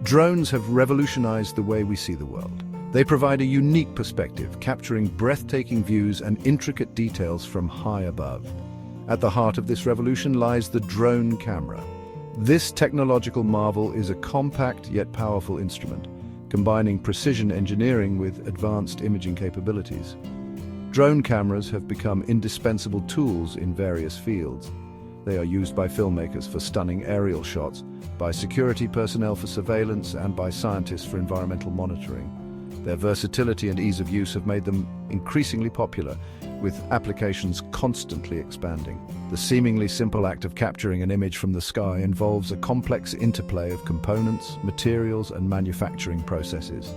Drones have revolutionized the way we see the world. They provide a unique perspective, capturing breathtaking views and intricate details from high above. At the heart of this revolution lies the drone camera. This technological marvel is a compact yet powerful instrument, combining precision engineering with advanced imaging capabilities. Drone cameras have become indispensable tools in various fields. They are used by filmmakers for stunning aerial shots, by security personnel for surveillance, and by scientists for environmental monitoring. Their versatility and ease of use have made them increasingly popular, with applications constantly expanding. The seemingly simple act of capturing an image from the sky involves a complex interplay of components, materials, and manufacturing processes.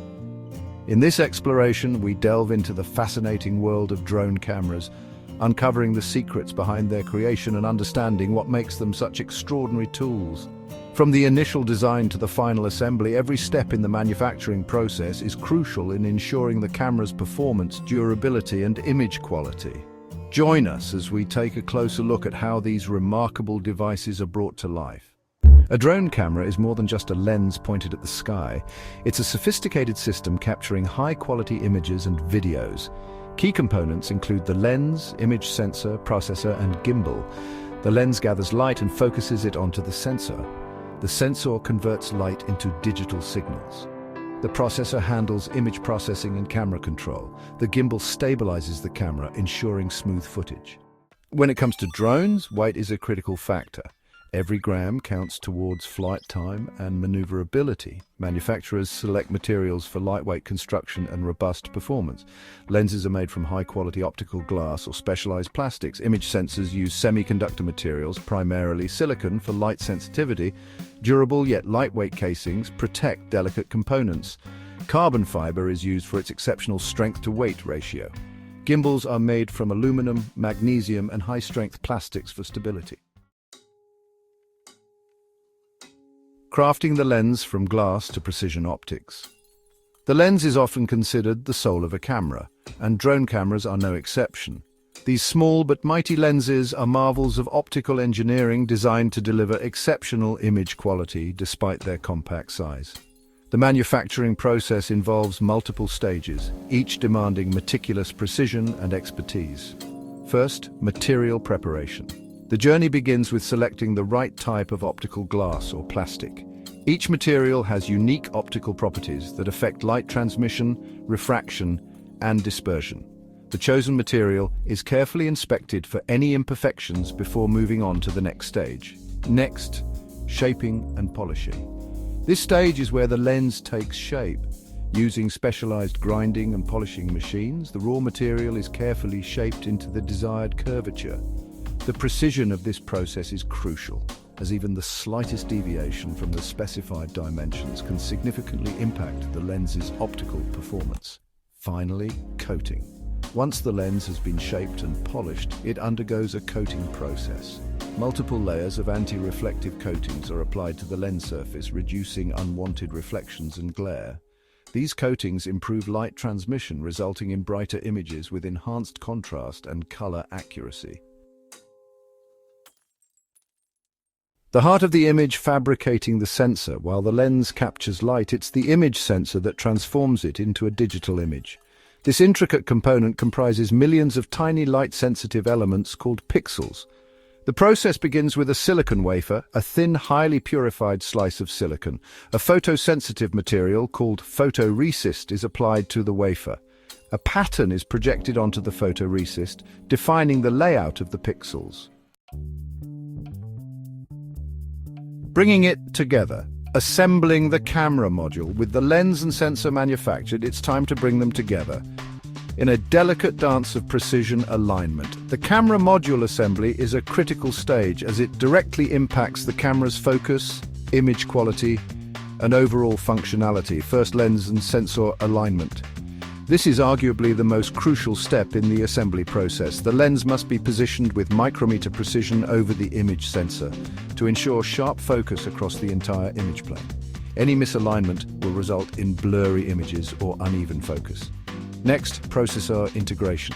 In this exploration, we delve into the fascinating world of drone cameras, uncovering the secrets behind their creation and understanding what makes them such extraordinary tools. From the initial design to the final assembly, every step in the manufacturing process is crucial in ensuring the camera's performance, durability, and image quality. Join us as we take a closer look at how these remarkable devices are brought to life. A drone camera is more than just a lens pointed at the sky. It's a sophisticated system capturing high-quality images and videos. Key components include the lens, image sensor, processor, and gimbal. The lens gathers light and focuses it onto the sensor. The sensor converts light into digital signals. The processor handles image processing and camera control. The gimbal stabilizes the camera, ensuring smooth footage. When it comes to drones, weight is a critical factor. Every gram counts towards flight time and maneuverability. Manufacturers select materials for lightweight construction and robust performance. Lenses are made from high-quality optical glass or specialized plastics. Image sensors use semiconductor materials, primarily silicon, for light sensitivity. Durable yet lightweight casings protect delicate components. Carbon fiber is used for its exceptional strength-to-weight ratio. Gimbals are made from aluminum, magnesium, and high-strength plastics for stability. Crafting the lens from glass to precision optics. The lens is often considered the soul of a camera, and drone cameras are no exception. These small but mighty lenses are marvels of optical engineering designed to deliver exceptional image quality despite their compact size. The manufacturing process involves multiple stages, each demanding meticulous precision and expertise. First, material preparation. The journey begins with selecting the right type of optical glass or plastic. Each material has unique optical properties that affect light transmission, refraction, and dispersion. The chosen material is carefully inspected for any imperfections before moving on to the next stage. Next, shaping and polishing. This stage is where the lens takes shape. Using specialized grinding and polishing machines, the raw material is carefully shaped into the desired curvature. The precision of this process is crucial, as even the slightest deviation from the specified dimensions can significantly impact the lens's optical performance. Finally, coating. Once the lens has been shaped and polished, it undergoes a coating process. Multiple layers of anti-reflective coatings are applied to the lens surface, reducing unwanted reflections and glare. These coatings improve light transmission, resulting in brighter images with enhanced contrast and color accuracy. The heart of the image fabricating the sensor. While the lens captures light, it's the image sensor that transforms it into a digital image. This intricate component comprises millions of tiny light-sensitive elements called pixels. The process begins with a silicon wafer, a thin, highly purified slice of silicon. A photosensitive material called photoresist is applied to the wafer. A pattern is projected onto the photoresist, defining the layout of the pixels. Bringing it together, assembling the camera module. With the lens and sensor manufactured, it's time to bring them together. In a delicate dance of precision alignment, the camera module assembly is a critical stage as it directly impacts the camera's focus, image quality, and overall functionality. First, lens and sensor alignment. This is arguably the most crucial step in the assembly process. The lens must be positioned with micrometer precision over the image sensor to ensure sharp focus across the entire image plane. Any misalignment will result in blurry images or uneven focus. Next, processor integration.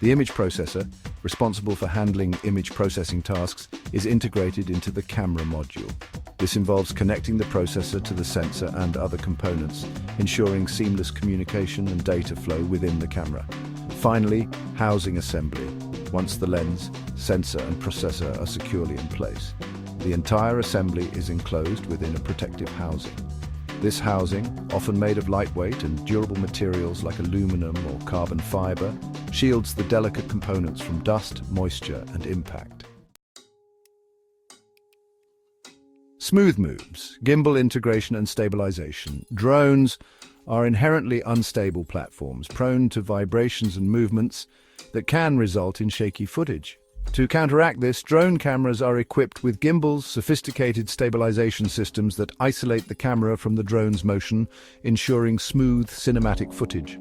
The image processor, responsible for handling image processing tasks, is integrated into the camera module. This involves connecting the processor to the sensor and other components, ensuring seamless communication and data flow within the camera. Finally, housing assembly. Once the lens, sensor and processor are securely in place, the entire assembly is enclosed within a protective housing. This housing, often made of lightweight and durable materials like aluminum or carbon fiber, shields the delicate components from dust, moisture and impact. Smooth moves, gimbal integration and stabilization. Drones are inherently unstable platforms, prone to vibrations and movements that can result in shaky footage. To counteract this, drone cameras are equipped with gimbals, sophisticated stabilization systems that isolate the camera from the drone's motion, ensuring smooth cinematic footage.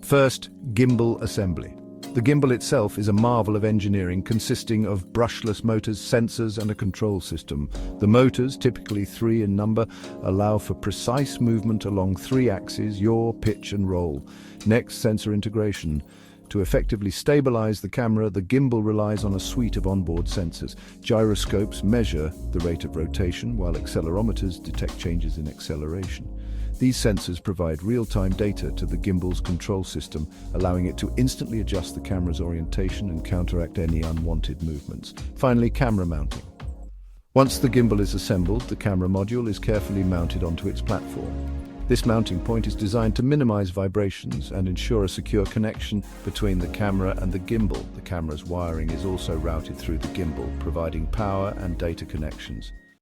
First, gimbal assembly. The gimbal itself is a marvel of engineering consisting of brushless motors, sensors, and a control system. The motors, typically 3 in number, allow for precise movement along 3 axes: yaw, pitch, and roll. Next, sensor integration. To effectively stabilize the camera, the gimbal relies on a suite of onboard sensors. Gyroscopes measure the rate of rotation, while accelerometers detect changes in acceleration. These sensors provide real-time data to the gimbal's control system, allowing it to instantly adjust the camera's orientation and counteract any unwanted movements. Finally, camera mounting. Once the gimbal is assembled, the camera module is carefully mounted onto its platform. This mounting point is designed to minimize vibrations and ensure a secure connection between the camera and the gimbal. The camera's wiring is also routed through the gimbal, providing power and data connections.